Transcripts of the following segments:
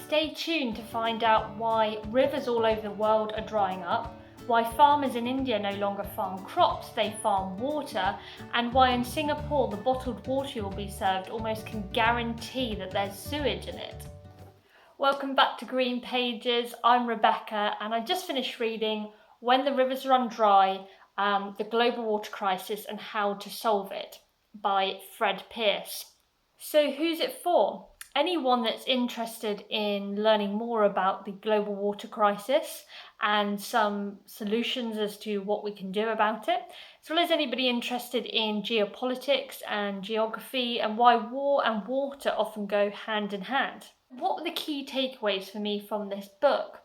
Stay tuned to find out why rivers all over the world are drying up, why farmers in India no longer farm crops, they farm water, and why in Singapore the bottled water you'll be served almost can guarantee that there's sewage in it. Welcome back to Green Pages. I'm Rebecca, and I just finished reading When the Rivers Run Dry, The Global Water Crisis and How to Solve It by Fred Pearce. So who's it for? Anyone that's interested in learning more about the global water crisis and some solutions as to what we can do about it, as well as anybody interested in geopolitics and geography and why war and water often go hand in hand. What were the key takeaways for me from this book?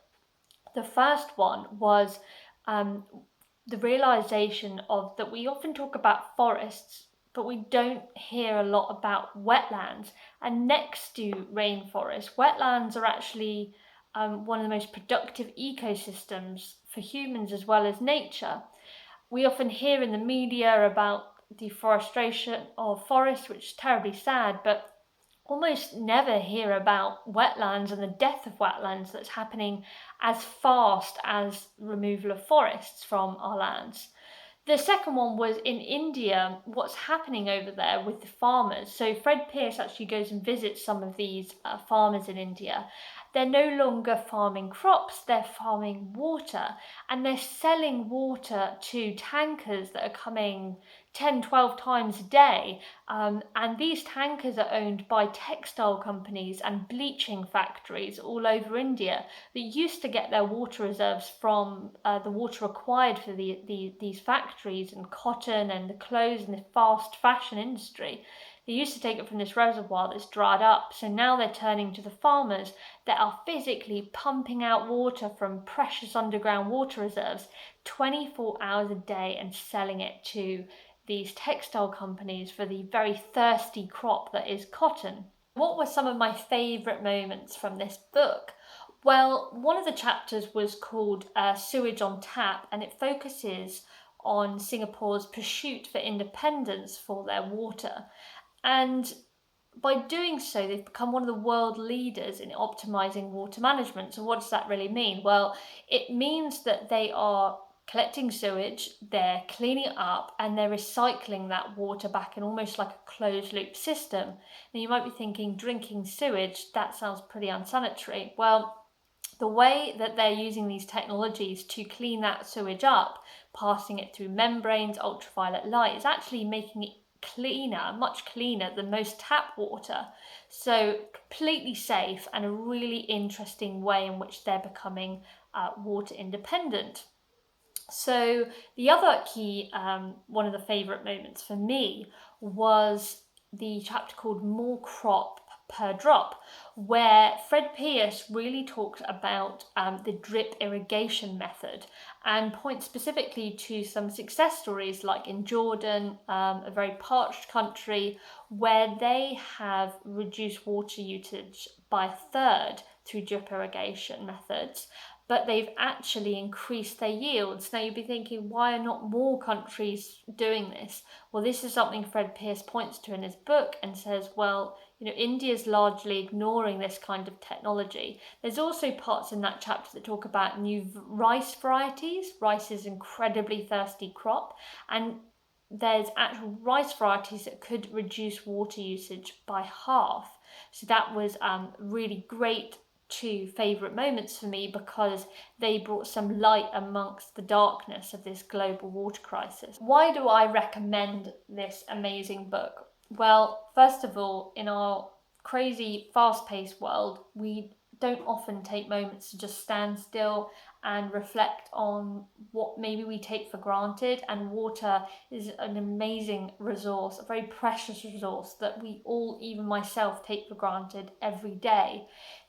The first one was the realization of that we often talk about forests, but we don't hear a lot about wetlands. And next to rainforests, wetlands are actually one of the most productive ecosystems for humans as well as nature. We often hear in the media about deforestation of forests, which is terribly sad, but almost never hear about wetlands and the death of wetlands that's happening as fast as removal of forests from our lands. The second one was in India, what's happening over there with the farmers. So Fred Pearce actually goes and visits some of these farmers in India. They're no longer farming crops, they're farming water, and they're selling water to tankers that are coming 10, 12 times a day. And these tankers are owned by textile companies and bleaching factories all over India that used to get their water reserves from the water required for these factories and cotton and the clothes and the fast fashion industry. They used to take it from this reservoir that's dried up, so now they're turning to the farmers that are physically pumping out water from precious underground water reserves 24 hours a day and selling it to these textile companies for the very thirsty crop that is cotton. What were some of my favourite moments from this book? Well, one of the chapters was called Sewage on Tap, and it focuses on Singapore's pursuit for independence for their water. And by doing so, they've become one of the world leaders in optimising water management. So what does that really mean? Well, it means that they are collecting sewage, they're cleaning it up, and they're recycling that water back in almost like a closed loop system. Now you might be thinking, drinking sewage, that sounds pretty unsanitary. Well, the way that they're using these technologies to clean that sewage up, passing it through membranes, ultraviolet light, is actually making it cleaner, much cleaner than most tap water. So completely safe and a really interesting way in which they're becoming water independent. So the other key, one of the favourite moments for me was the chapter called More Crop Per Drop, where Fred Pearce really talks about the drip irrigation method and points specifically to some success stories like in Jordan, a very parched country, where they have reduced water usage by a third through drip irrigation methods, but they've actually increased their yields. Now you'd be thinking, why are not more countries doing this? Well, this is something Fred Pearce points to in his book and says, well, India's largely ignoring this kind of technology. There's also parts in that chapter that talk about new rice varieties. Rice is an incredibly thirsty crop, and there's actual rice varieties that could reduce water usage by half. So that was really great. Two favourite moments for me because they brought some light amongst the darkness of this global water crisis. Why do I recommend this amazing book? Well, first of all, in our crazy fast-paced world, we don't often take moments to just stand still and reflect on what maybe we take for granted, and water is an amazing resource, a very precious resource that we all, even myself, take for granted every day.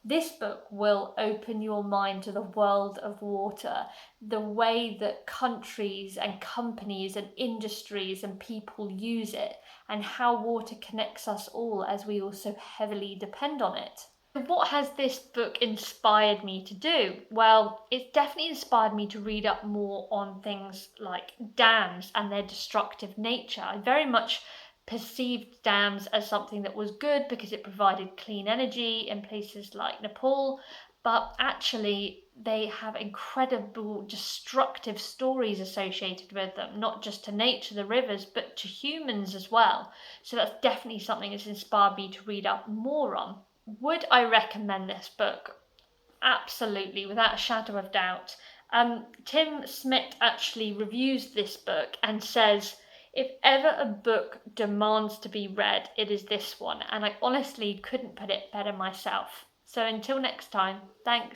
This book will open your mind to the world of water, the way that countries and companies and industries and people use it, and how water connects us all as we also heavily depend on it. What has this book inspired me to do? Well, it's definitely inspired me to read up more on things like dams and their destructive nature. I very much perceived dams as something that was good because it provided clean energy in places like Nepal, but actually they have incredible destructive stories associated with them, not just to nature, the rivers, but to humans as well. So that's definitely something that's inspired me to read up more on. Would I recommend this book? Absolutely, without a shadow of doubt. Tim Smith actually reviews this book and says, if ever a book demands to be read, it is this one. And I honestly couldn't put it better myself. So until next time, thanks.